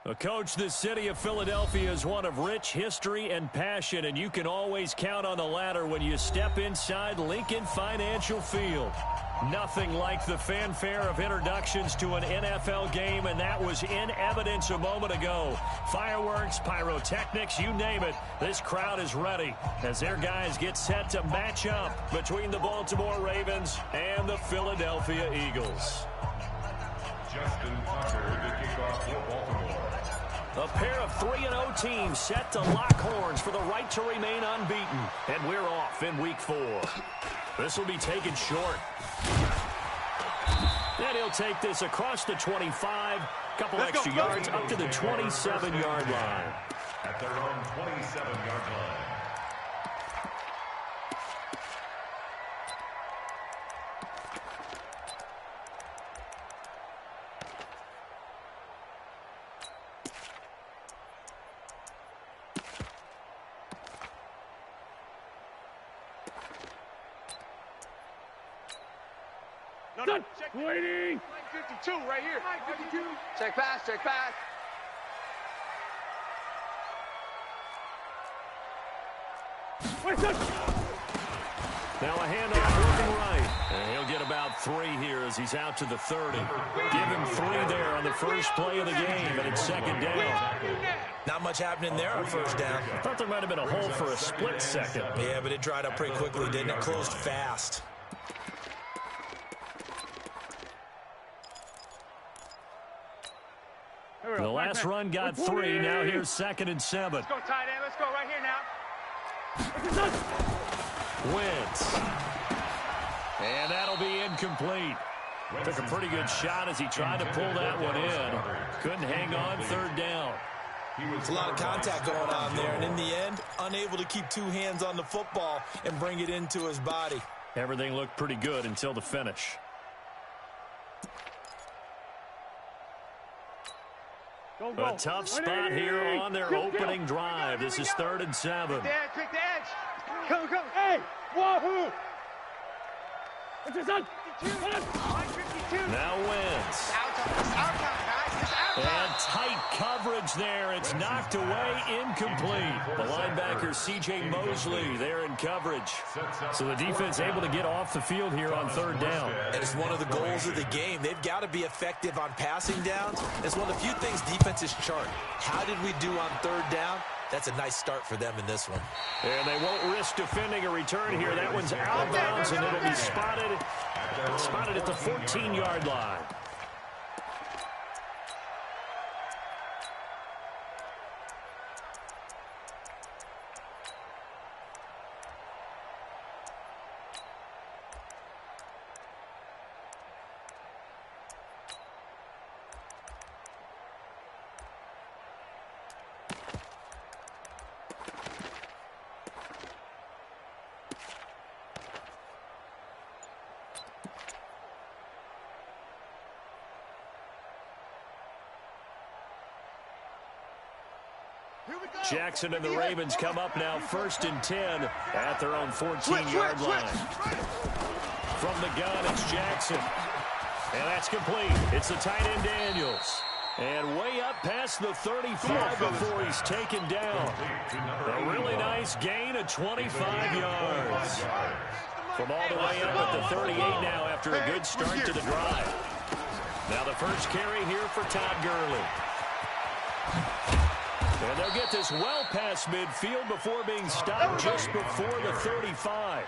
Well, Coach, the city of Philadelphia is one of rich history and passion, and you can always count on the ladder when you step inside Lincoln Financial Field. Nothing like the fanfare of introductions to an NFL game, and that was in evidence a moment ago. Fireworks, pyrotechnics, you name it. This crowd is ready as their guys get set to match up between the Baltimore Ravens and the Philadelphia Eagles. Justin Tucker to kick off for Baltimore. A pair of 3-0 teams set to lock horns for the right to remain unbeaten. And we're off in week 4. This will be taken short. And he'll take this across the 25. Couple extra yards up to the 27-yard line. At their own 27-yard line. No. Check. Waiting. 52 right here. 52. Check pass, check pass. Now a handoff working right. And he'll get about 3 here as he's out to the 30. Give him 3 there on the first play of the game, and it's second down. Not much happening there on first down. I thought there might have been a hole for a split second. Yeah, but it dried up pretty quickly, didn't it? Closed fast. The last run got 3. Now here's 2nd and 7. Let's go, tight end. Let's go right here now. Wentz. And that'll be incomplete. Took a pretty good shot as he tried to pull that one in. Couldn't hang on, 3rd down. There's a lot of contact going on there, and in the end, unable to keep 2 hands on the football and bring it into his body. Everything looked pretty good until the finish. A tough spot here on their opening drive. This is 3rd and 7. Quick the edge. Come. Hey, wahoo. What's this on? Now Wentz. And tight coverage there. It's knocked away, incomplete. The linebacker, C.J. Mosley, there in coverage. So the defense able to get off the field here on 3rd down. And it's one of the goals of the game. They've got to be effective on passing downs. It's one of the few things defenses chart. How did we do on 3rd down? That's a nice start for them in this one. And they won't risk defending a return here. That one's out of bounds, and it'll be spotted at the 14-yard line. Jackson and the Ravens come up now 1st and 10 at their own 14-yard line. From the gun, it's Jackson. And that's complete. It's the tight end Daniels. And way up past the 35 before he's taken down. A really nice gain of 25 yards. From all the way up at the 38 now after a good start to the drive. Now the first carry here for Todd Gurley. And they'll get this well past midfield before being stopped just before the 35.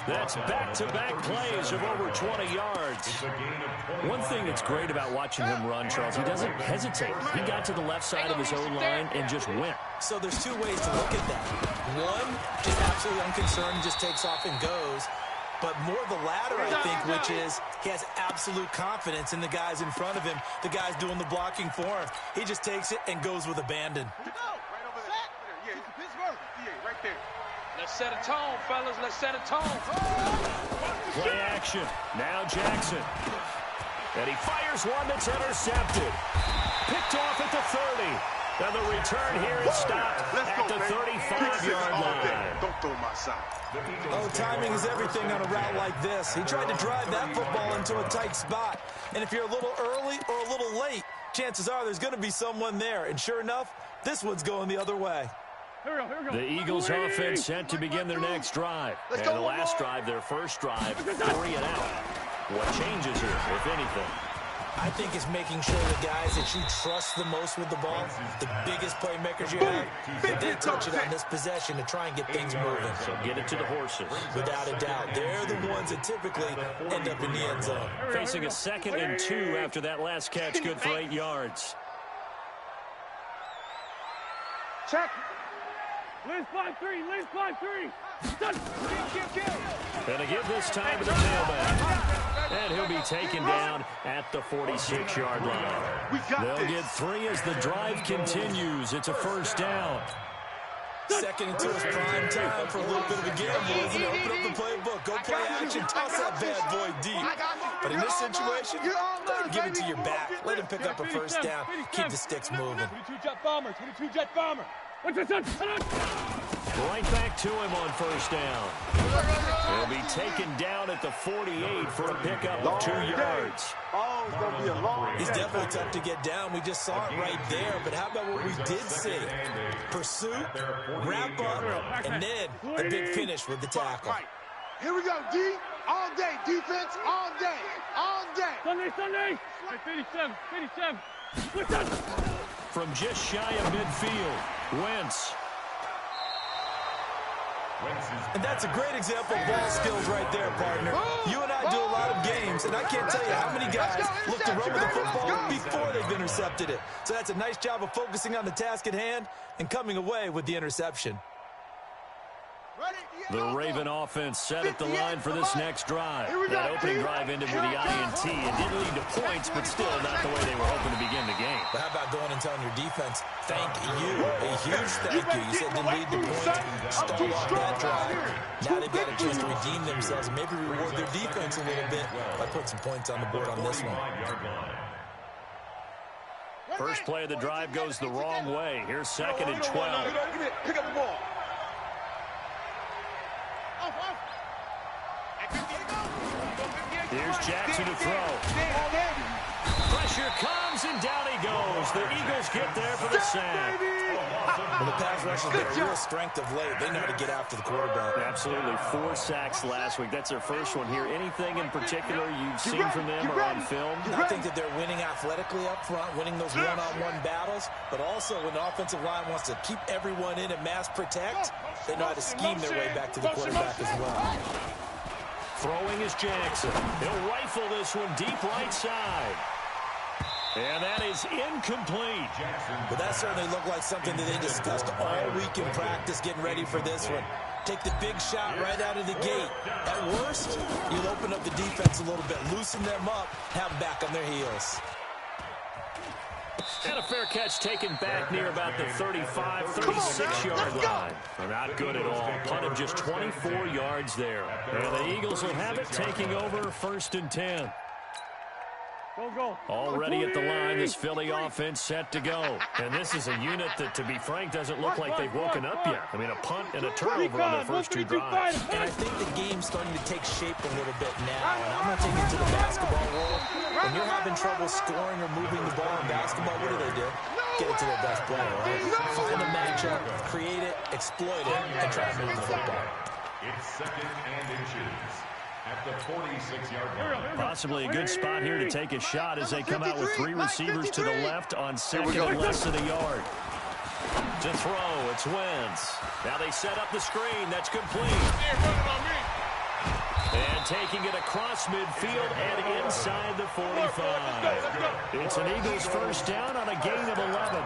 That's back-to-back plays of over 20 yards. One thing that's great about watching him run, Charles, he doesn't hesitate. He got to the left side of his own line and just went. So there's 2 ways to look at that. One, just absolutely unconcerned, just takes off and goes. But more the latter, I think, which is he has absolute confidence in the guys in front of him, the guys doing the blocking for him. He just takes it and goes with abandon. Right there. Let's set a tone, fellas. Let's set a tone. Play action. Now Jackson. And he fires one that's intercepted. Picked off at the 30. And the return here is stopped at the 35-yard line. Don't throw my side. Oh, timing is everything on a route like this. He tried to drive that football into a tight spot. And if you're a little early or a little late, chances are there's going to be someone there. And sure enough, this one's going the other way. Here we go. The Eagles offense set to begin their next drive. And the last drive, their first drive, 3 and out. What changes here, if anything? I think it's making sure the guys that you trust the most with the ball, the biggest playmakers you have, that they touch it on this possession to try and get things moving. So get it to the horses. Without a doubt. They're the ones that typically end up in the end zone. Facing a 2nd and 2 after that last catch, good for 8 yards. Check. Liz 5-3. Liz 5-3. Done. And to give this time to the tailback. And he'll be taken down at the 46-yard line. They'll get 3 as the drive continues. It's a first down. 2nd and 2 is prime time for a little bit of a gamble, isn't it? Open up the playbook. Go play action. Toss that bad boy deep. But in this situation, go ahead and give it to your back. Let him pick up a first down. Keep the sticks moving. 22-jet bomber. 22-jet bomber. What's this? Right back to him on first down. He'll be taken down at the 48 for a pickup of 2 yards. Oh, it's going to be a long. He's definitely tough to get down. We just saw it right there. But how about what we did see? Pursuit, wrap up, and then a big finish with the tackle. Here we go, D. All day. Defense, all day. All day. Sunday. 57. What's up? From just shy of midfield, Wentz. And that's a great example of ball skills right there, partner. You and I do a lot of games, and I can't tell you how many guys look to run with the football before they've intercepted it. So that's a nice job of focusing on the task at hand and coming away with the interception. The Raven offense set at the line for this next drive. That opening drive ended with the INT. It didn't lead to points, but still not the way they were hoping to begin the game. But how about going and telling your defense, thank you, a huge thank you. You said it didn't lead to points, start off that drive. Now they've got a chance to redeem themselves, maybe reward their defense a little bit by putting some points on the board on this one. First play of the drive goes the wrong way. Here's 2nd and 12. Pick up the ball. Here's Jackson to throw. Pressure comes, and down he goes. The Eagles get there for the sack. Well, the pass rush has been a real strength of late. They know how to get after the quarterback. Absolutely. 4 sacks last week. That's their first one here. Anything in particular you've seen from them or on film? I think that they're winning athletically up front, winning those one-on-one battles, but also when the offensive line wants to keep everyone in and mass protect, they know how to scheme their way back to the quarterback as well. Throwing is Jackson. He'll rifle this one deep right side. And that is incomplete. But that certainly looked like something that they discussed all week in practice getting ready for this one. Take the big shot right out of the gate. At worst, you'll open up the defense a little bit, loosen them up, have them back on their heels. And a fair catch taken back near about the 35, 36-yard line. Not good at all. Punt of just 24 yards there. And the Eagles will have it, taking over 1st and 10. Go. Already at the line, this Philly offense set to go. And this is a unit that, to be frank, doesn't look like they've woken up yet. I mean, a punt and a turnover on their first 2 drives. And I think the game's starting to take shape a little bit now. And I'm going to take it to the basketball world. When you're having trouble scoring or moving the ball in basketball, what do? Get it to their best player, right? Find a matchup, create it, exploit it, and try to move the football. It's 2nd and inches at the 46-yard line. Possibly a good spot here to take a shot as they come out with 3 receivers to the left on 2nd and less than a yard. To throw, it's Wentz. Now they set up the screen. That's complete. And taking it across midfield and inside the 45. It's an Eagles first down on a gain of 11.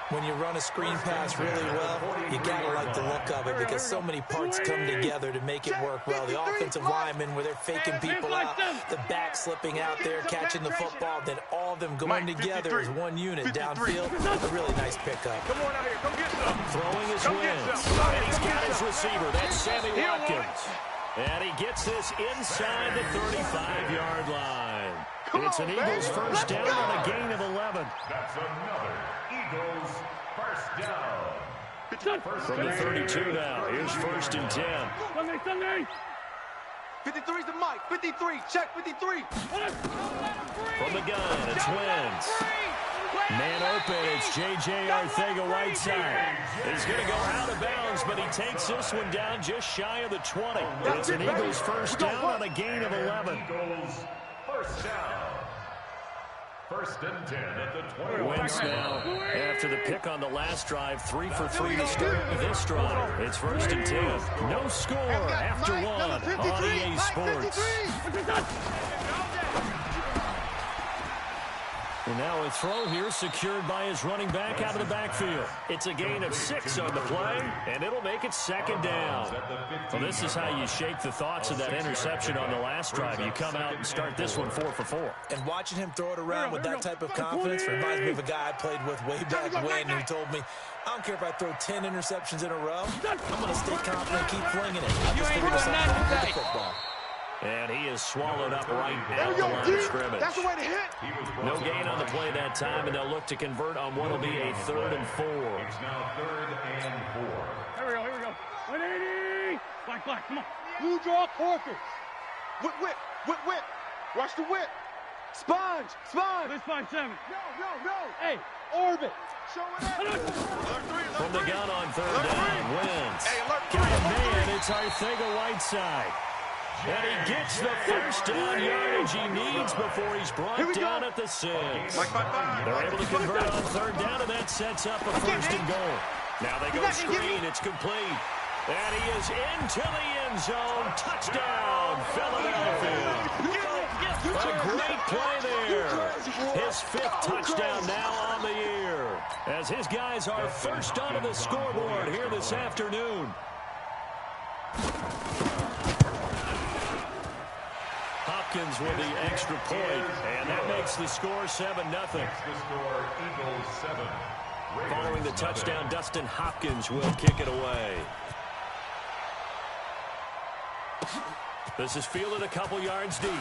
When you run a screen pass really well, you got to like the look of it because so many parts come together to make it work well. The offensive linemen, where they're faking people out, the back slipping out there, catching the football, then all of them going together as one unit downfield. A really nice pickup. Come on out here. Come get some. Throwing his Wentz. And he's got his receiver. That's Sammy Watkins. And he gets this inside the 35-yard line. It's an Eagles first down on a gain of 11. That's another Eagles first down. From the 32 now, here's 1st and 10. Sunday. 53's the mic. 53. Check 53. From the gun, it's Wentz. Man open, it's J.J. Arcega-Whiteside. He's going to go out of bounds, but he takes this one down just shy of the 20. It's an Eagles first down on a gain of 11. Eagles first down. First and 10 at the 20. Wentz now, after the pick on the last drive, 3 for 3 to start this drive. It's first and 10. No score after one on EA Sports. And now a throw here secured by his running back out of the backfield. It's a gain of 6 on the play, and it'll make it second down. Well, this is how you shake the thoughts of that interception on the last drive. You come out and start this one 4 for 4. And watching him throw it around with that type of confidence reminds me of a guy I played with way back when who told me, I don't care if I throw 10 interceptions in a row, I'm going to stay confident and keep flinging it. I just figured something wrong with the football. And he is swallowed up right at the line of scrimmage. That's the way to hit. No gain on the play that time, and they'll look to convert on what will be a 3rd and 4. It's now 3rd and 4. Here we go. 180. Black, come on. Blue draw quarters. Whip. Watch the whip. Sponge. Let's find 7. No. Hey. Orbit. Show it up. From the gun on 3rd down, wins. Got a man, it's Arcega-Whiteside. And he gets the first down yardage he needs before he's brought down at the 6. They're able to convert on 3rd down, and that sets up a 1st and goal. Now they go screen, it's complete. And he is into the end zone. Touchdown, Philadelphia. A great play there. His 5th touchdown now on the year, as his guys are first onto the scoreboard here this afternoon. Hopkins with the extra point, and that makes the score 7-0. Eagles 7. Following the touchdown, Dustin Hopkins will kick it away. This is fielded a couple yards deep.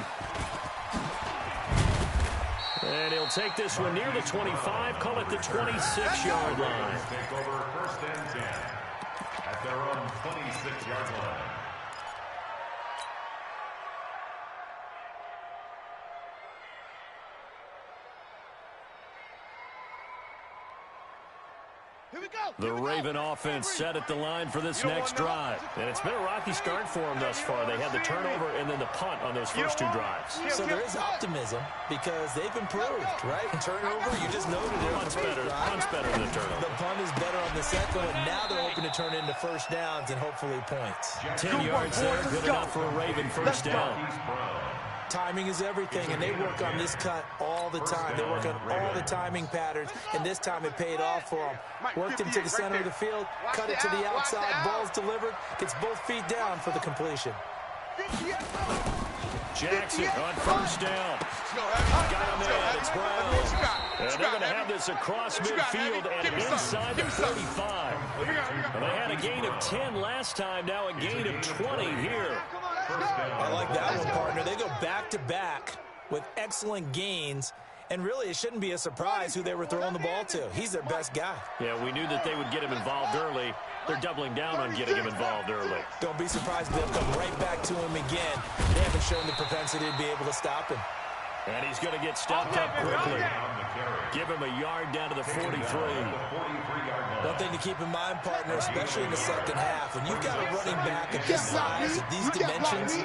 And he'll take this one near the 25, call it the 26-yard line. Take over 1st and 10 at their own 26-yard line. The Raven offense set at the line for this next drive. And it's been a rocky start for them thus far. They had the turnover and then the punt on those first 2 drives. So there is optimism because they've improved, right? Turnover, you just noted it. Punt's better than the turnover. The punt is better on the second one. Now they're hoping to turn into first downs and hopefully points. 10 yards there, good enough for a Raven first down. Timing is everything, and they work on this cut all the time. They work on all the timing patterns, and this time it paid off for them. Worked him to the center of the field, cut it to the outside, ball's delivered, gets both feet down for the completion. Jackson on first down. Got him in, it's Brown. And they're going to have this across midfield and inside the 35. And they had a gain of 10 last time, now a gain of 20 here. I like that one, partner. They go back-to-back with excellent gains. And really, it shouldn't be a surprise who they were throwing the ball to. He's their best guy. Yeah, we knew that they would get him involved early. They're doubling down on getting him involved early. Don't be surprised if they'll come right back to him again. They haven't shown the propensity to be able to stop him. And he's going to get stopped up quickly. Give him a yard down to the 43. One thing to keep in mind, partner, especially in the second half, when you've got a running back of this size, of these dimensions,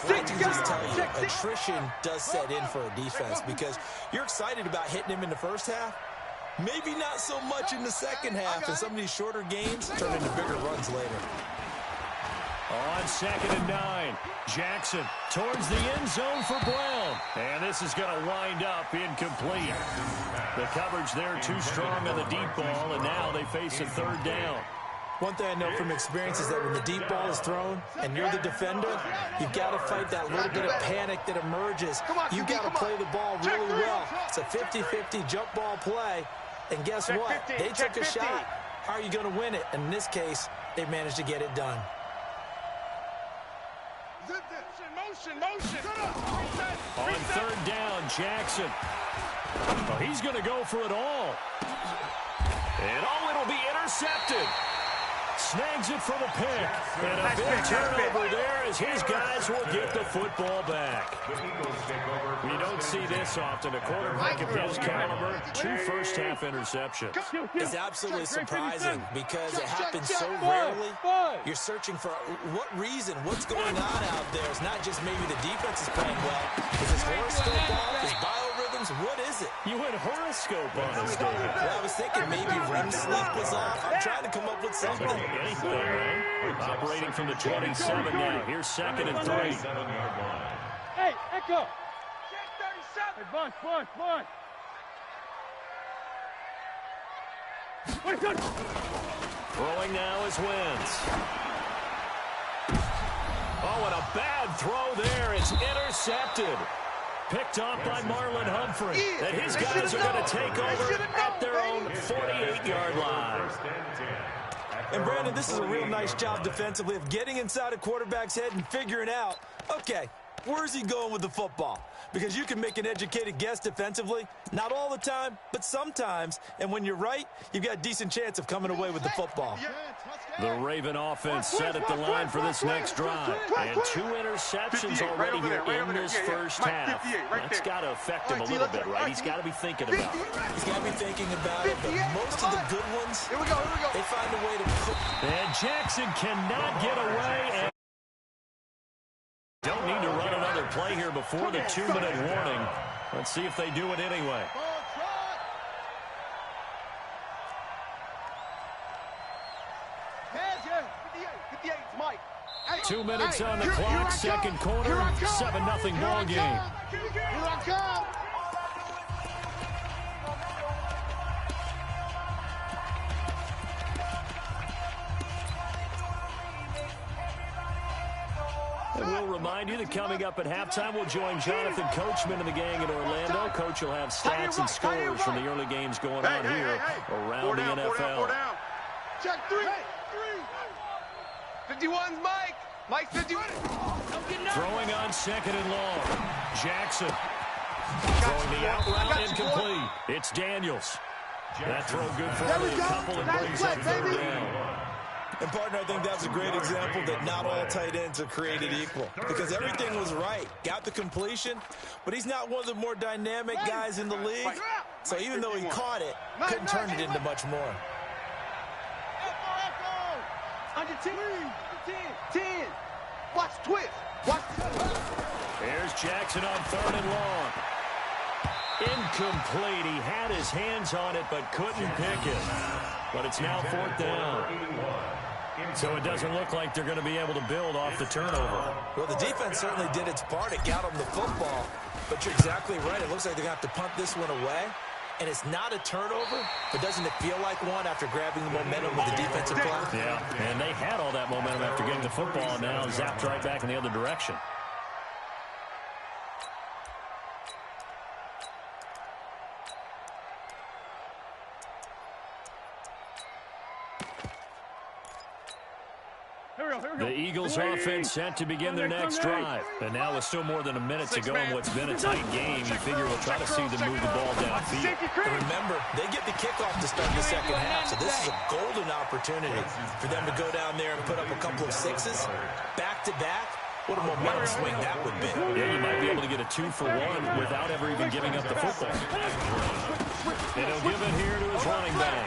I can just tell you, attrition does set in for a defense because you're excited about hitting him in the first half. Maybe not so much in the second half, and some of these shorter gains turn into bigger runs later. On 2nd and 9, Jackson towards the end zone for Brown. And this is going to wind up incomplete. The coverage there too strong on the deep ball, and now they face a 3rd down. One thing I know from experience is that when the deep ball is thrown and you're the defender, you've got to fight that little bit of panic that emerges. You've got to play the ball really well. It's a 50-50 jump ball play, and guess what? They took a shot. How are you going to win it? And in this case, they managed to get it done. On 3rd down, Jackson. Oh, he's going to go for it all. And it'll be intercepted. snags it for the pick. And a big turnover there as his guys will get the football back. You don't see this often. A quarterback of his caliber, 2 first-half interceptions. It's absolutely surprising because it happens so rarely. You're searching for what reason, what's going on out there. It's not just maybe the defense is playing well. Is his horoscope off? His biorhythms? What is it? You went horoscope on us, David. Well, I was thinking maybe REM sleep was off. I'm trying to come up with something. Anything, right? Operating from the 27 now. Here's 2nd and 3. Hey, Echo. Hey, Bunch. Throwing now is Wentz. Oh, and a bad throw there. It's intercepted. Picked off by Marlon Humphrey. And his guys are going to take over at their own 48-yard line. And, Brandon, this is a real nice job defensively of getting inside a quarterback's head and figuring out, okay, where's he going with the football? Because you can make an educated guess defensively, not all the time, but sometimes. And when you're right, you've got a decent chance of coming away with the football. The Raven offense set at the line for this next drive. And 2 interceptions already here in this first half. That's got to affect him a little bit, right? He's got to be thinking about it. He's got to be thinking about it, but most of the good ones, they find a way to put. And Jackson cannot get away. And don't need to run another play here before the 2-minute warning. Let's see if they do it anyway. 2 minutes on the clock, second quarter, 7-0 ball game. Here I come. And we'll remind you that coming up at halftime, we'll join Jonathan Coachman and the gang in Orlando. Coach will have stats and scores from the early games going on here around the NFL. Check 3. 51's Mike. Mike 51. Throwing on 2nd and long. Jackson. Throwing the out route incomplete. It's Daniels. That throw good for only a couple and brings up 3rd down. And, partner, I think that's a great example that not all tight ends are created equal because everything was right. Got the completion, but he's not one of the more dynamic guys in the league. So even though he caught it, couldn't turn it into much more. Under 10. 10. Watch twist. Watch. Here's Jackson on 3rd and long. Incomplete. He had his hands on it but couldn't pick it. But it's now 4th down. So it doesn't look like they're going to be able to build off the turnover. Well, the defense certainly did its part. It got them the football. But you're exactly right. It looks like they're going to have to punt this one away. And it's not a turnover, but doesn't it feel like one after grabbing the momentum with the defensive play? Yeah, and they had all that momentum after getting the football, and now zapped right back in the other direction. The Eagles offense set to begin their next drive. And now with still more than a minute to go in what's been a tight game, you figure we'll try to see them move the ball downfield. And remember, they get the kickoff to start the second half, so this is a golden opportunity for them to go down there and put up a couple of 6s back-to-back. What a momentum swing that would be. Yeah, you might be able to get a 2-for-1 without ever even giving up the football. And he'll give it here to his running back.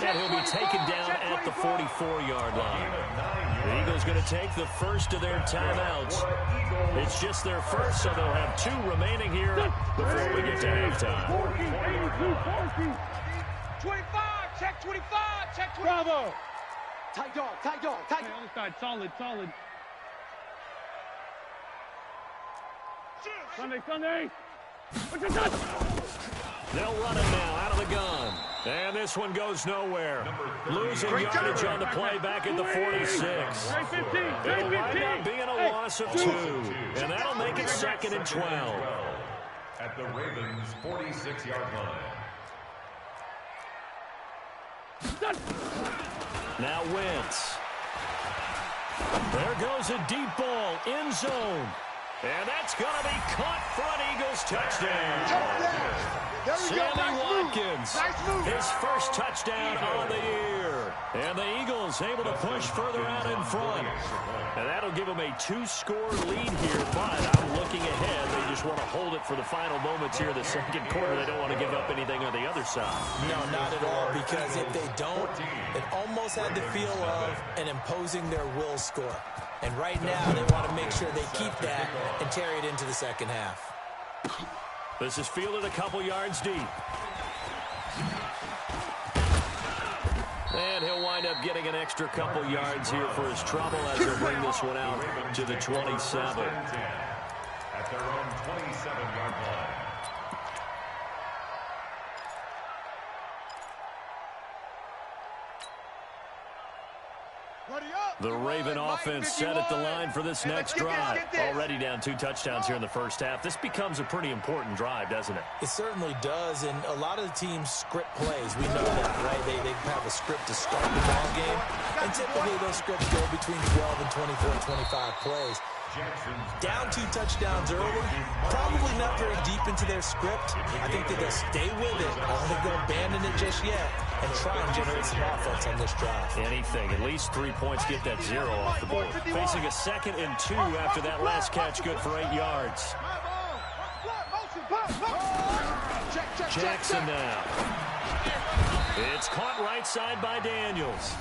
And he'll be taken down at the 44-yard line. The Eagles going to take the first of their timeouts. It's just their first, so they'll have 2 remaining here before we get to halftime. 25. Check 25. Check 25. Bravo. Tight dog. Tight dog. Tight. Other side, solid. Sunday. What's your touch? They'll run it now out of the gun. And this one goes nowhere. Losing yardage on the play back at the 46. It'll wind up being a loss of 2. And that'll make it 2nd and 12. At the Ravens' 46-yard line. Now Wentz. There goes a deep ball, end zone. And that's going to be caught for an Eagles touchdown. There we go. Sammy Watkins, Nice move. his first touchdown on the year. And the Eagles able to push further out in front. And that'll give them a 2-score lead here, but I'm looking ahead. They just want to hold it for the final moments here in the second quarter. They don't want to give up anything on the other side. No, not at all, because if they don't, it almost had the feel of an imposing their will score. And right now, they want to make sure they keep that and carry it into the second half. This is fielded a couple yards deep. And he'll wind up getting an extra couple yards here for his trouble as he'll bring this one out to the 27. At their own 27-yard line. The Raven offense set at the line for this next drive. Already down 2 touchdowns here in the first half. This becomes a pretty important drive, doesn't it? It certainly does, and a lot of the teams script plays. We know that, right? They have a script to start the ball game, and typically those scripts go between 12 and 24, 25 plays. Down 2 touchdowns early, probably not very deep into their script. I think that they'll stay with it. I don't think they'll abandon it just yet and try and generate some offense on this drive. Anything. At least 3 points, get that 0 off the board. Facing a 2nd and 2 after that last catch, good for 8 yards. Jackson now. It's caught right side by Daniels.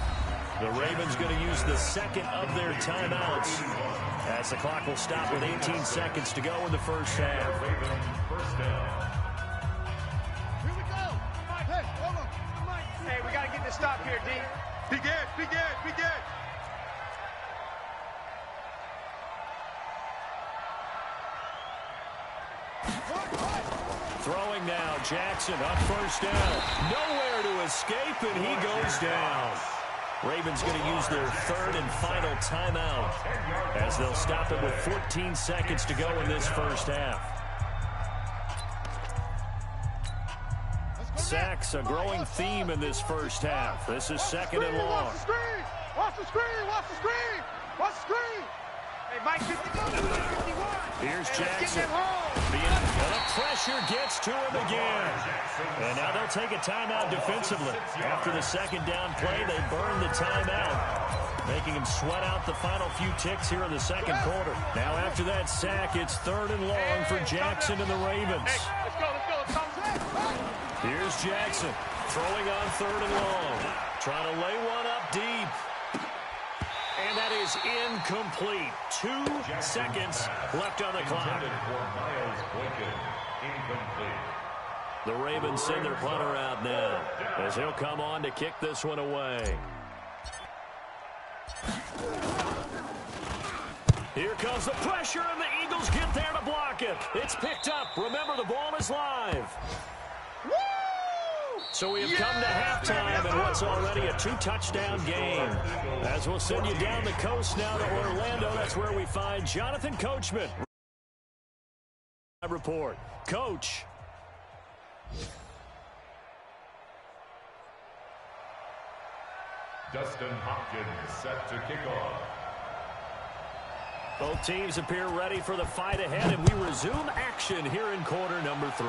The Ravens going to use the 2nd of their timeouts as the clock will stop with 18 seconds to go in the first half. Here we go. Hey, hold on. Hey, we got to get this stop here, D. Be good, be good, be good. Throwing now, Jackson up first down. Nowhere to escape, and he goes down. Ravens going to use their 3rd and final timeout as they'll stop it with 14 seconds to go in this first half. Sacks, a growing theme in this first half. This is 2nd and long. Watch the screen! Watch the screen! Watch the screen! Watch the screen! Hey, Mike, 51. Here's Hey, let's Jackson. get them home. The pressure gets to him again. And now they'll take a timeout defensively. After the 2nd down play, they burn the timeout, making him sweat out the final few ticks here in the second quarter. Now after that sack, it's 3rd and long for Jackson and the Ravens. Hey, let's go. Here's Jackson throwing on 3rd and long. Trying to lay one up deep. And that is incomplete. 2 seconds left on the clock. The Ravens send their punter out now as he'll come on to kick this one away. Here comes the pressure, and the Eagles get there to block it. It's picked up. Remember, the ball is live. So we have come to halftime in what's already a 2-touchdown game. As we'll send you down the coast now to Orlando, that's where we find Jonathan Coachman. Report. Coach. Dustin Hopkins set to kick off. Both teams appear ready for the fight ahead, and we resume action here in quarter number 3.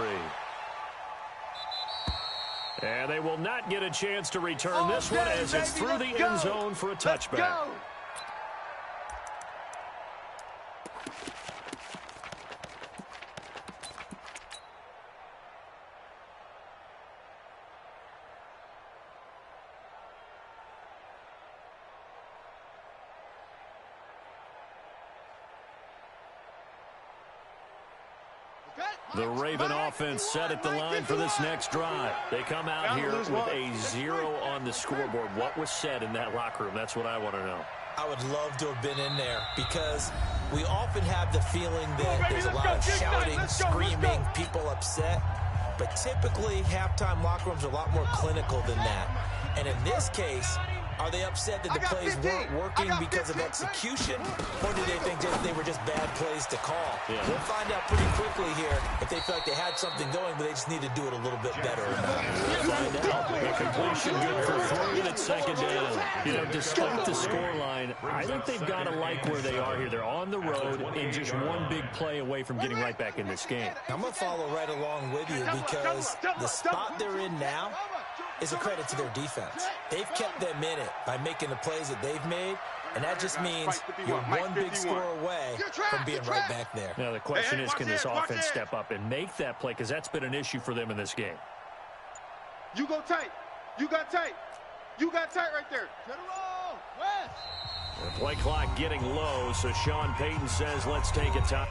And they will not get a chance to return this one as it's through the end zone for a touchback. The Raven offense set at the line for this next drive. They come out here with a 0 on the scoreboard. What was said in that locker room? That's what I want to know. I would love to have been in there because we often have the feeling that there's a lot of shouting, screaming, people upset. But typically, halftime locker rooms are a lot more clinical than that. And in this case, Are they upset that the plays weren't working because of execution, or do they think they were just bad plays to call? Yeah. We'll find out pretty quickly here if they feel like they had something going, but they just need to do it a little bit better. We'll find out. The completion good for 3, and it's second down. You know, despite the scoreline, I think they've got to like where they are here. They're on the road and just one big play away from getting right back in this game. I'm going to follow right along with you because the spot they're in now is a credit to their defense. They've kept them in it by making the plays that they've made, and that just means you're one big score away from being right back there. Now, the question is, can this offense step up and make that play? Because that's been an issue for them in this game. You go tight. You got tight. You got tight right there. Get it roll. West. The play clock getting low, so Sean Payton says, let's take a time.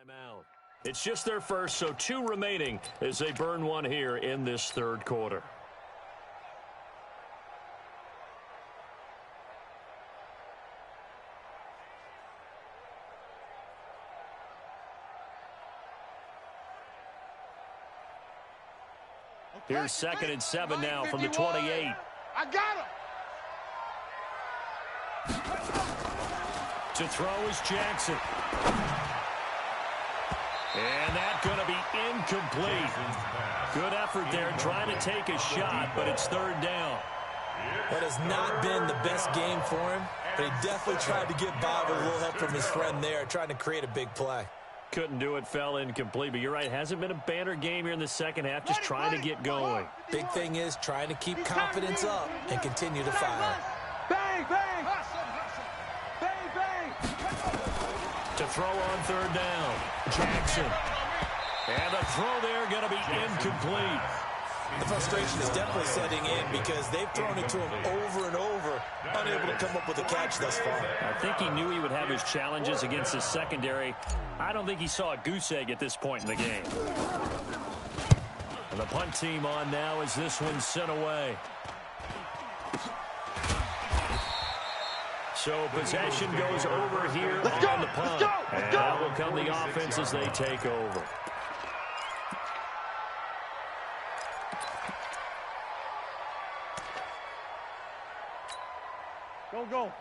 Timeout. It's just their first, so 2 remaining as they burn one here in this third quarter. Here's 2nd and 7 now from the 28. I got him. To throw is Jackson. And that's going to be incomplete. Good effort there trying to take a shot, but it's 3rd down. That has not been the best game for him, but he definitely tried to get by with a little help from his friend there, trying to create a big play. Couldn't do it, fell incomplete, but you're right, hasn't been a banner game here in the second half, just trying to get going. Big thing is trying to keep confidence up and continue to fire. Bang, bang! Bang, bang! To throw on 3rd down, Jackson. And the throw there going to be incomplete. The frustration is definitely setting in because they've thrown it to him over and over, unable to come up with a catch thus far. I think he knew he would have his challenges against his secondary. I don't think he saw a goose egg at this point in the game. And the punt team on now as this one's sent away. So possession goes over here on the punt. And out will come the offense as they take over.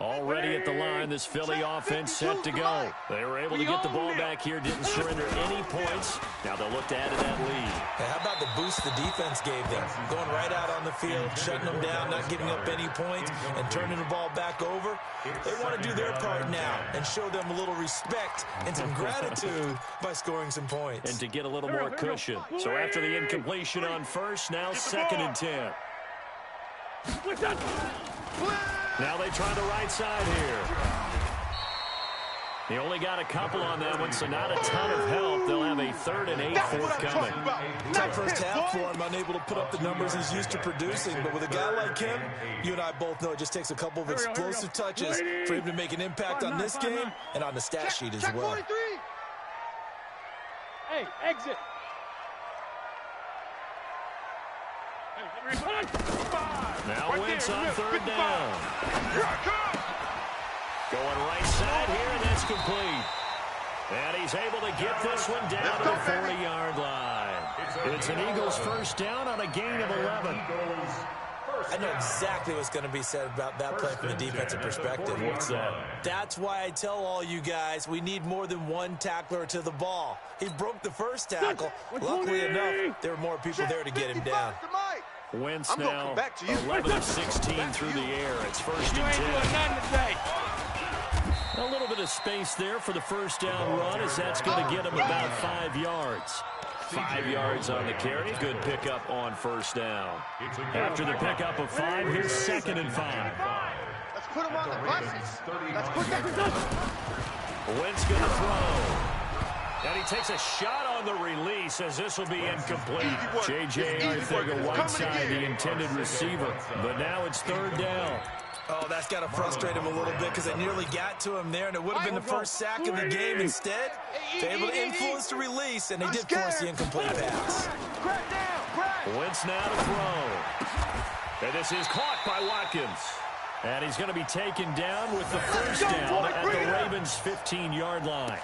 Already at the line, this Philly offense set to go. They were able to get the ball back here, didn't surrender any points. Now they'll look to add to that lead. Hey, how about the boost the defense gave them? Going right out on the field, shutting them down, not giving up any points, and turning the ball back over. They want to do their part now and show them a little respect and some gratitude by scoring some points. And to get a little more cushion. So after the incompletion on first, now 2nd and 10. Now they try the right side here. He only got a couple on that one, so not a ton of help. They'll have a 3rd and 8 forthcoming. Tough first half for him, unable to put up the numbers he's used to producing. But with a guy like him, you and I both know it just takes a couple of explosive touches for him to make an impact on this game and on the stat sheet as well. Hey, exit. Now Wentz on 3rd down. Going right side here, and that's complete. And he's able to get this one down to the 40-yard line. It's an Eagles first down on a gain of 11. I know exactly what's going to be said about that play from the defensive perspective. What's that? That's why I tell all you guys we need more than one tackler to the ball. He broke the first tackle. Luckily enough, there were more people there to get him down. Wentz now 11 of 16 through the air. It's first and 10. A little bit of space there for the first down run, as that's going to get him about 5 yards. 5 yards on the carry. Good pickup on first down. After the pickup of 5, here's 2nd and 5. Let's put him on the buses. Let's put that. Wentz going to throw. And he takes a shot on the release, as this will be incomplete. J.J. Arthur-Whiteside, the intended receiver. But now it's 3rd down. Oh, that's got to frustrate him a little bit because they nearly got to him there, and it would have been the first sack of the game. Instead, they're able to influence the release, and they did force the incomplete pass. Wentz now to throw. And this is caught by Watkins. And he's going to be taken down with the first down at the Ravens' 15-yard line.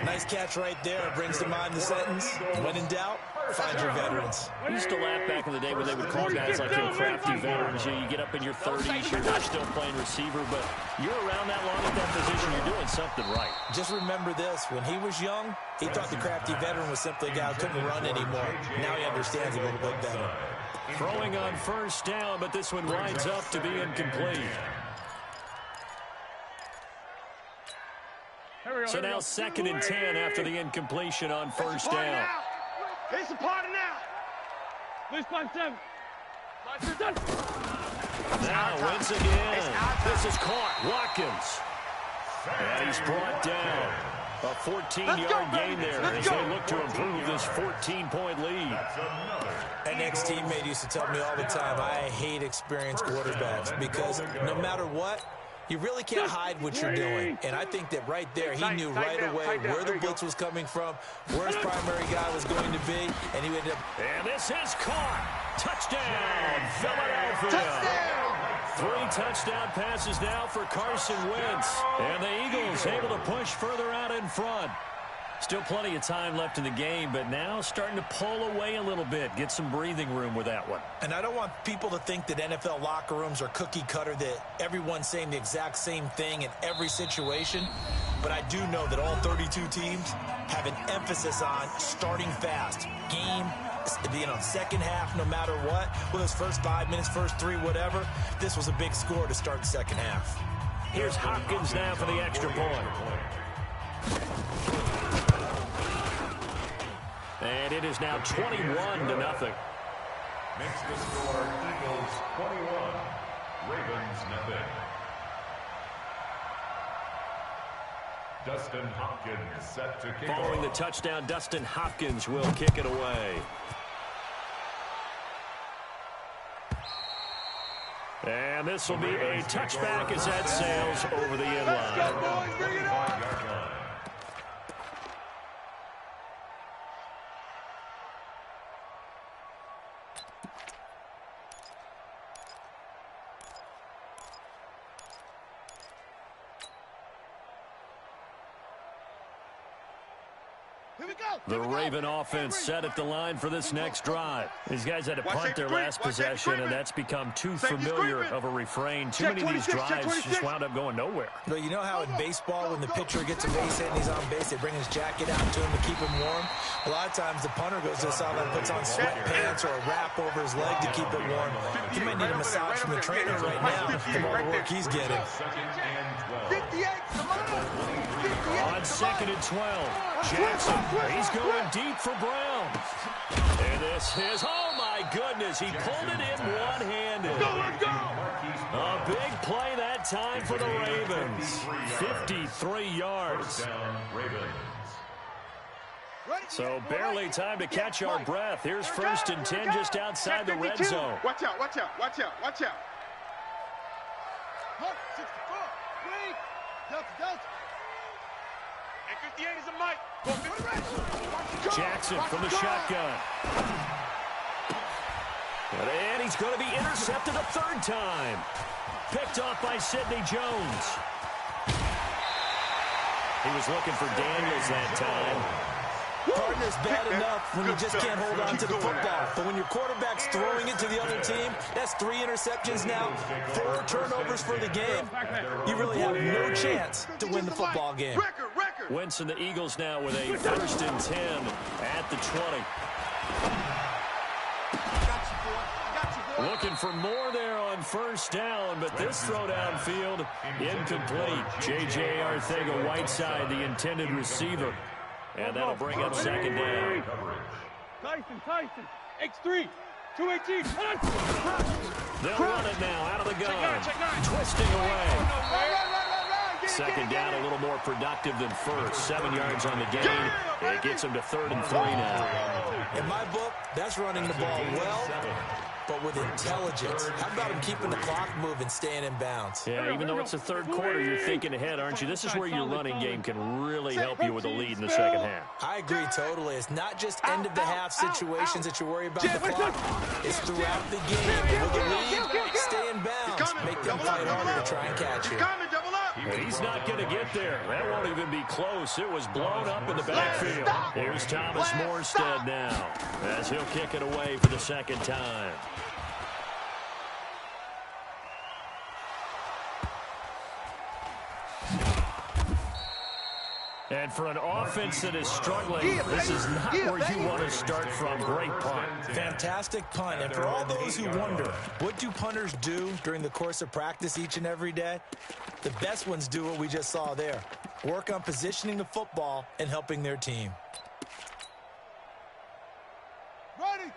Nice catch right there. Brings to mind the sentence, when in doubt, find your veterans. I used to laugh back in the day when they would call guys like him crafty veterans. You get up in your 30s, you're still playing receiver, but you're around that long at that position, you're doing something right. Just remember this. When he was young, he thought the crafty veteran was simply a guy who couldn't run anymore. Now he understands a little bit better. Throwing on first down, but this one winds up to be incomplete. So now 2nd and 10 after the incompletion on first down. It's a party now. Please 5-7. Now Wentz again. This is caught. Watkins. And he's brought down. A 14-yard gain there as they look to improve this 14-point lead. An ex-teammate used to tell me all the time, I hate experienced quarterbacks because no matter what, you really can't hide what you're doing. And I think that right there, he knew right away where the blitz was coming from, where his primary guy was going to be, and he ended up... And this is caught. Touchdown, Philadelphia. Touchdown. 3 touchdown passes now for Carson Wentz. And the Eagles able to push further out in front. Still plenty of time left in the game, but now starting to pull away a little bit. Get some breathing room with that one. And I don't want people to think that NFL locker rooms are cookie cutter, that everyone's saying the exact same thing in every situation. But I do know that all 32 teams have an emphasis on starting fast. Game, second half, no matter what. With those first 5 minutes, first 3, whatever. This was a big score to start the second half. Here's Hopkins now for the extra point. And it is now 21-0. Makes the score Eagles 21, Ravens nothing. Dustin Hopkins set to kick Following the touchdown, Dustin Hopkins will kick it away. And this will be a touchback as that sails over the end line. Let's go, boys. Bring it on. The Raven offense set at the line for this next drive. These guys had to punt their last possession, and that's become too familiar of a refrain. Too many of these drives just wound up going nowhere. But you know how in baseball, when the pitcher gets a base hit and he's on base, they bring his jacket out to him to keep him warm? A lot of times the punter goes to the sideline, puts on sweatpants or a wrap over his leg to keep it warm. He might need a massage from the trainer right now from all the work he's getting. 58, come on. On 2nd and 12, Jackson, he's going deep for Brown. And this is, oh my goodness, he pulled it in one-handed. A big play that time for the Ravens. 53 yards. So barely time to catch our breath. Here's 1st and 10 just outside the red zone. Watch out, watch out, watch out, watch out. Jackson from the shotgun. And he's going to be intercepted a 3rd time. picked off by Sidney Jones. He was looking for Daniels that time. Partner's bad enough when you just can't hold on to the football. But when your quarterback's throwing it to the other team, that's 3 interceptions now, 4 turnovers for the game. You really have no chance to win the football game. Wentz and the Eagles now with a 1st and 10 at the 20. Looking for more there on 1st down, but this throw downfield incomplete. J.J. Arcega-Whiteside, the intended receiver. And that'll bring up 2nd down. Tyson, X3, 218. They'll run it now out of the gun. Twisting away. 2nd down, a little more productive than 1st. 7 yards on the gain. It gets them to 3rd and 3 now. In my book, that's running the ball well, but with intelligence. How about him keeping the clock moving, staying in bounds? Yeah, even though it's the 3rd quarter, you're thinking ahead, aren't you? This is where your running game can really help you with a lead in the 2nd half. I agree totally. It's not just end-of-the-half situations that you worry about the clock. It's throughout the game. With the lead, stay in bounds. Make them fight harder to try and catch you. He's not going to get there. That won't even be close. It was blown up in the backfield. Here's Thomas Morstead now as he'll kick it away for the 2nd time. And for an offense that is struggling, this is not where you want to start from. Great punt. Fantastic punt. And for all those who wonder, what do punters do during the course of practice each and every day? The best ones do what we just saw there. Work on positioning the football and helping their team.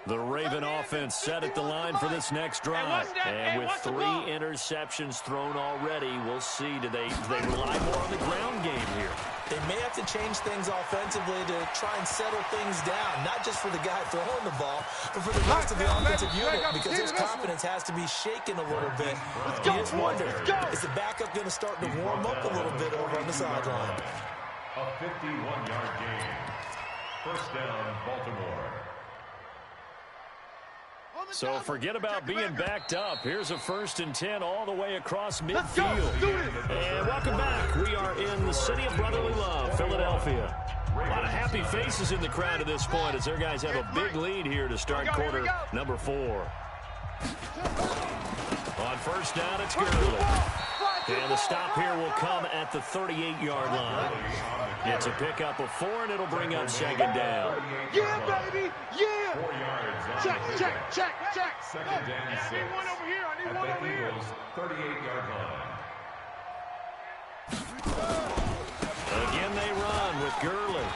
The Raven offense set at the line for this next drive. And with 3 interceptions thrown already, we'll see. Do they rely more on the ground game here? They may have to change things offensively to try and settle things down, not just for the guy throwing the ball, but for the rest of the offensive unit, because his confidence has to be shaken a little bit. You just wonder, is the backup going to start to warm up a little bit over on the sideline? A 51-yard gain. 1st down, Baltimore. So forget about being backed up. Here's a 1st and 10 all the way across midfield. And welcome back. We are in the city of brotherly love, Philadelphia. A lot of happy faces in the crowd at this point as their guys have a big lead here to start quarter number 4. On 1st down, it's Gurley. And the stop here will come at the 38-yard line. It's a pickup of 4, and it'll bring up 2nd down. Yeah, baby! Yeah! 4 yards. Check. 2nd and 6. I need one over here. At the Eagles' 38-yard line. Again, they run with Gurley.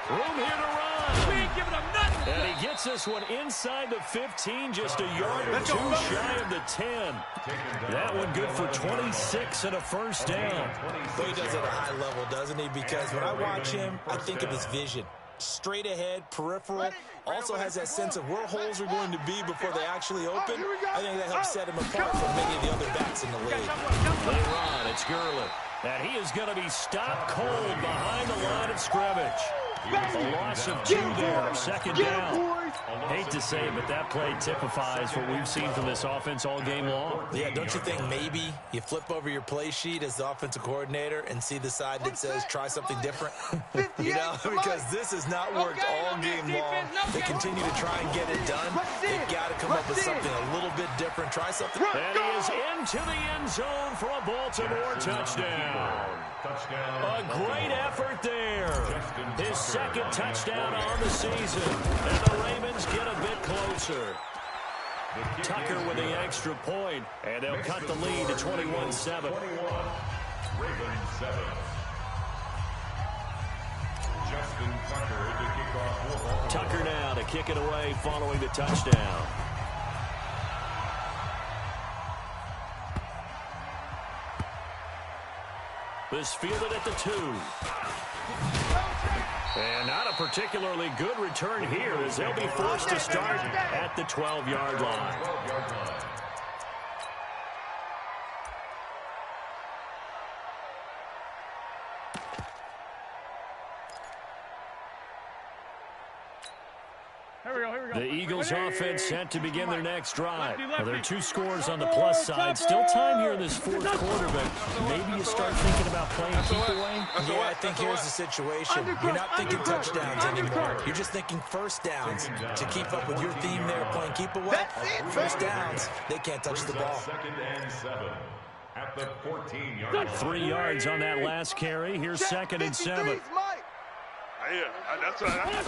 Room here to run. We ain't giving them nothing. And he gets this one inside the 15, just a yard or 2 shy of the 10. That one good for 26 and a 1st down. Well, he does it at a high level, doesn't he? Because when I watch him, I think of his vision. Straight ahead, peripheral, also has that sense of where holes are going to be before they actually open. I think that helps set him apart from many of the other backs in the league. They run. It's Gurley. And he is going to be stopped cold behind the line of scrimmage. A loss of 2 there, 2nd down. Hate to say it, but that play typifies what we've seen from this offense all game long. Yeah, don't you think maybe you flip over your play sheet as the offensive coordinator and see the side that says try something different? You know, because this has not worked all game long. They continue to try and get it done. They've got to come up with something a little bit different. Try something. And he is into the end zone for a Baltimore touchdown. A great effort there. His 2nd touchdown on the season. And the Ravens get a bit closer. Tucker with the extra point, and they'll cut the lead to 21-7. Ravens 7. Justin Tucker to kick off. Tucker now to kick it away following the touchdown. This fielded at the 2. And not a particularly good return here as they'll be forced to start at the 12-yard line. The Eagles offense set to begin their next drive. Well, there are 2 scores on the plus side. Still time here in this 4th quarter, but maybe you start thinking about playing keep away. Yeah, I think here's the situation. You're not thinking touchdowns anymore. You're just thinking first downs. To keep up with your theme there, playing keep away, first downs, they can't touch the ball. 2nd and 7 at the 14-yard line. 3 yards on that last carry. Here's 2nd and 7. That's right.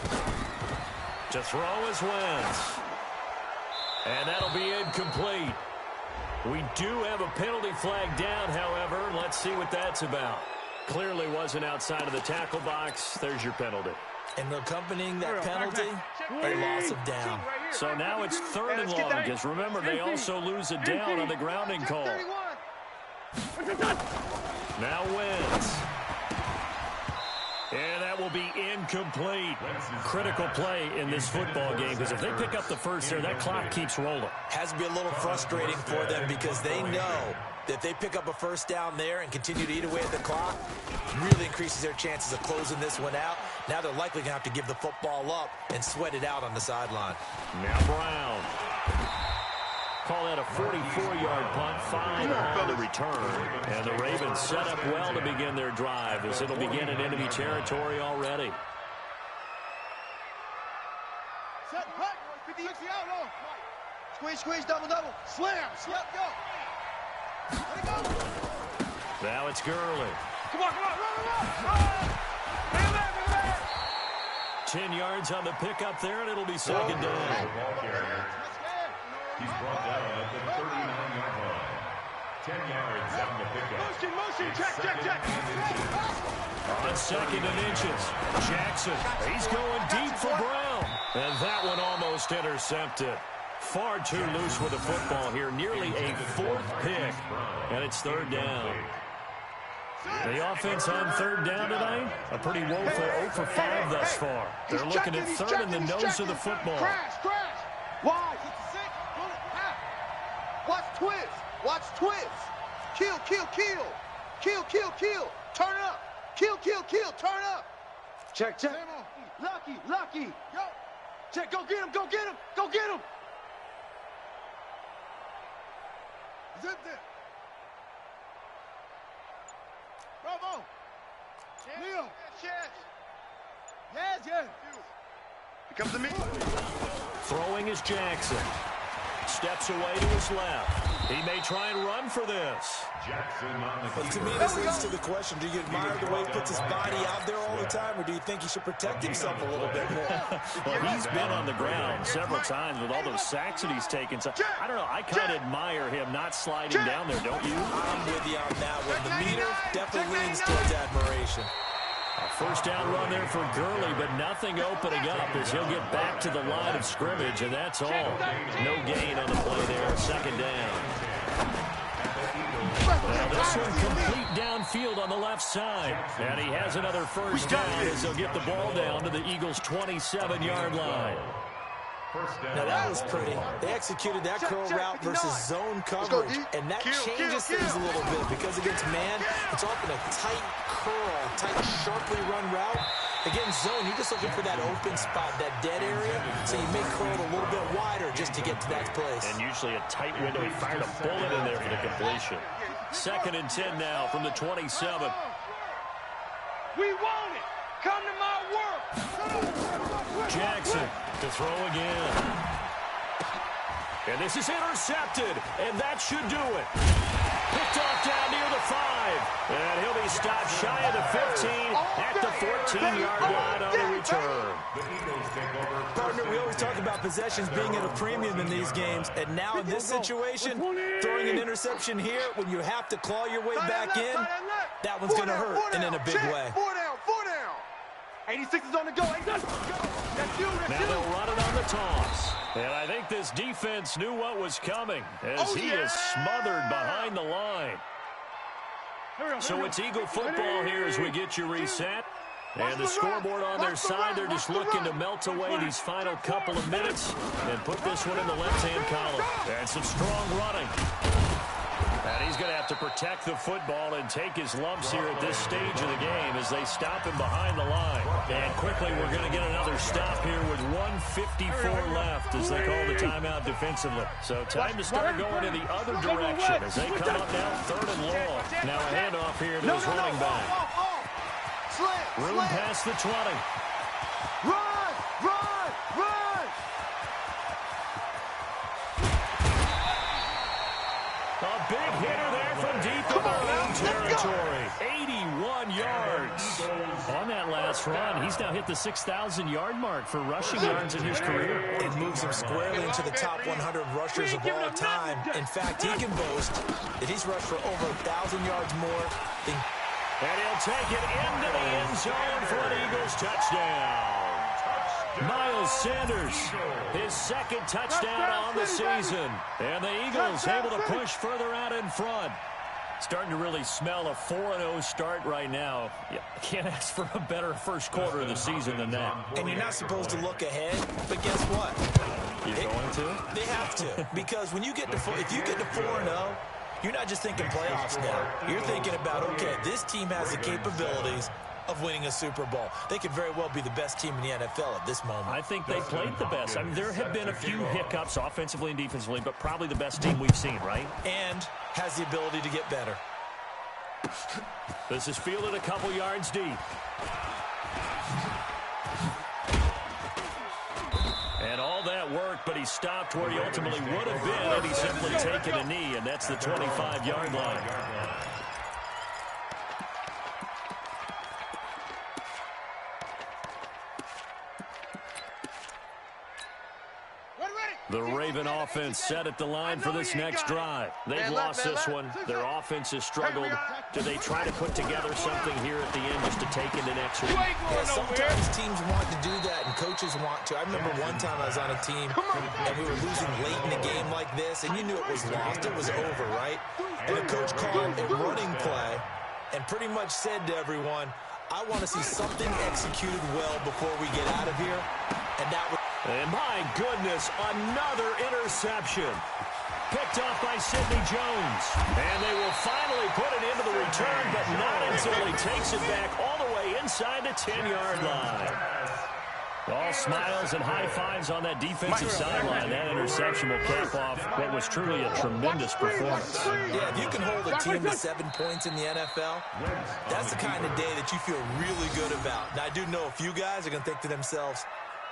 To throw is Wentz. And that'll be incomplete. We do have a penalty flag down, however. Let's see what that's about. Clearly wasn't outside of the tackle box. There's your penalty. And accompanying that penalty, a loss of down. So now it's 3rd and long, because remember, they also lose a down on the grounding call. Now Wentz. And that will be incomplete. Critical play in this football game, because if they pick up the first there, that clock keeps rolling. Has to be a little frustrating for them because they know that if they pick up a first down there and continue to eat away at the clock, really increases their chances of closing this one out. Now they're likely going to have to give the football up and sweat it out on the sideline. Now Brown. Call that a 44-yard punt, 5 on the return. And the Ravens set up well to begin their drive as it'll begin in enemy territory already. Set, hut, 50, 60 out, low. Squeeze, squeeze, double, double. Slam, slap, go. Let it go. Now it's Gurley. Come on, run. Bring it back. 10 yards on the pickup there, and it'll be 2nd down. He's brought down at the 39-yard line. 10 yards on the pickup. Motion, check. On 2nd and inches. Jackson, he's going deep for Brown. And that one almost intercepted. Far too loose with the football here. Nearly a 4th pick. And it's 3rd down. The offense on 3rd down tonight, a pretty woeful 0 for 5 thus far. They're looking at 3rd in the nose of the football. Crash. Wide. Watch twist. Kill. Turn up. Kill. Turn up. Check. Lucky. Yo. Check. Go get him. Zip it. Bravo. Neil. Yes. Here comes to me. Throwing is Jackson. Steps away to his left. He may try and run for this. Jackson on the But to me, this leads to the question, do you admire the way he puts his body out there all the time, or do you think he should protect himself a little bit more? Well, he's been on the ground several times with all those sacks that he's taken. So, I don't know. I kind of admire him not sliding down there, don't you? I'm with you on that one. The meter definitely leans towards admiration. A first down run there for Gurley, but nothing opening up as he'll get back to the line of scrimmage, and that's all. No gain on the play there. 2nd down. Now this one complete downfield on the left side. And he has another first down as he'll get the ball down to the Eagles' 27-yard line. Now that was pretty. They executed that curl route versus zone coverage, and that changes things a little bit because against man, it's often a tight curl, tight, sharply run route. Against zone, you're just looking for that open spot, that dead area, so you may curl it a little bit wider just to get to that place. And usually a tight window. He fired a bullet in there for the completion. 2nd and 10 now from the 27. We want it. Come to my work. Jackson to throw again. And this is intercepted, and that should do it. Picked off down near the 5. And he'll be stopped shy of the 15 at the 14-yard line on the return. Partner, we always talk about possessions being at a premium in these games, and now in this situation, throwing an interception here when you have to claw your way back in, that one's going to hurt, and in a big way. 4 down. 86 is on the go. Now they'll run it on the toss. And I think this defense knew what was coming as he is smothered behind the line. So it's Eagle football here as we get you reset. And the scoreboard on their side, they're just looking to melt away these final couple of minutes and put this one in the left-hand column. And some strong running. And he's going to have to protect the football and take his lumps here at this stage of the game as they stop him behind the line. And quickly, we're going to get another stop here with 2:54 left as they call the timeout defensively. So time to start going in the other direction as they come up now 3rd and long. Now a handoff here to his running back. Room past the 20. Run! Run! Run! A big hitter there from deep in their own territory. 81 yards. On that last run, he's now hit the 6,000-yard mark for rushing yards in his career. It moves him squarely into the top 100 rushers of all time. In fact, he can boast that he's rushed for over 1,000 yards more than... And he'll take it into the end zone for an Eagles touchdown. Miles Sanders, his 2nd touchdown on the season. And the Eagles able to push further out in front. Starting to really smell a 4-0 start right now. You can't ask for a better first quarter of the season than that. And you're not supposed to look ahead, but guess what? You're going to? They have to. Because when you get to if you get to 4-0, you're not just thinking playoffs now. You're thinking about, okay, this team has the capabilities of winning a Super Bowl. They could very well be the best team in the NFL at this moment. I think they played the best. I mean, there have been a few hiccups offensively and defensively, but probably the best team we've seen, right? And has the ability to get better. This is fielded a couple yards deep. And all that work, but he stopped where he ultimately would have been had he simply taken a knee, and that's the 25-yard line. The Raven offense set at the line for this next drive. They've lost this one. Their offense has struggled. Do they try to put together something here at the end just to take into next week? Yeah, sometimes teams want to do that and coaches want to. I remember one time I was on a team and we were losing late in a game like this, and you knew it was lost. It was over, right? And the coach called a running play and pretty much said to everyone, I want to see something executed well before we get out of here. And that was... And my goodness, another interception. Picked off by Sidney Jones. And they will finally put it into the return, but not until he takes it back all the way inside the 10-yard line. All smiles and high fives on that defensive sideline. That interception will cap off what was truly a tremendous performance. Yeah, if you can hold a team to 7 points in the NFL, that's the kind of day that you feel really good about. Now, I do know a few guys are going to think to themselves,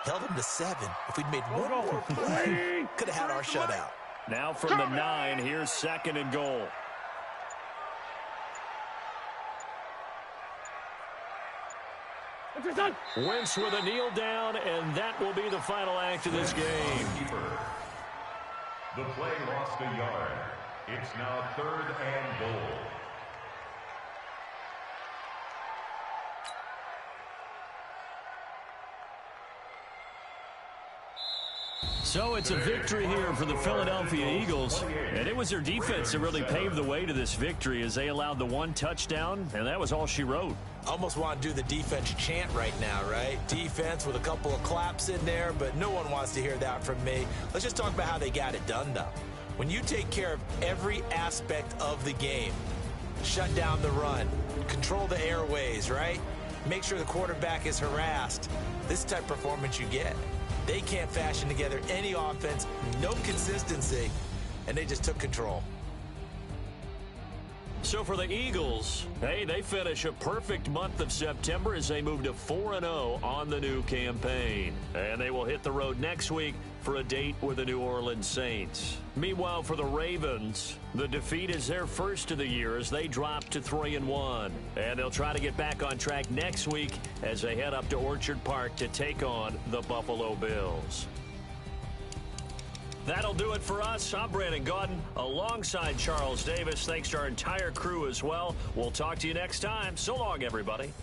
held them to 7. If we'd made one more play, could have had our shutout. Now from the 9, here's 2nd and goal. Wentz with a kneel down, and that will be the final act of this game. The play lost a yard. It's now 3rd and goal. So it's a victory here for the Philadelphia Eagles, and it was their defense that really paved the way to this victory as they allowed the 1 touchdown, and that was all she wrote. Almost want to do the defense chant right now, right? Defense with a couple of claps in there, but no one wants to hear that from me. Let's just talk about how they got it done, though. When you take care of every aspect of the game, shut down the run, control the airways, right? Make sure the quarterback is harassed. This is the type of performance you get. They can't fashion together any offense, no consistency, and they just took control. So for the Eagles, hey, they finish a perfect month of September as they move to 4-0 on the new campaign. And they will hit the road next week for a date with the New Orleans Saints. Meanwhile, for the Ravens, the defeat is their first of the year as they drop to 3-1. And they'll try to get back on track next week as they head up to Orchard Park to take on the Buffalo Bills. That'll do it for us. I'm Brandon Gaudin alongside Charles Davis. Thanks to our entire crew as well. We'll talk to you next time. So long, everybody.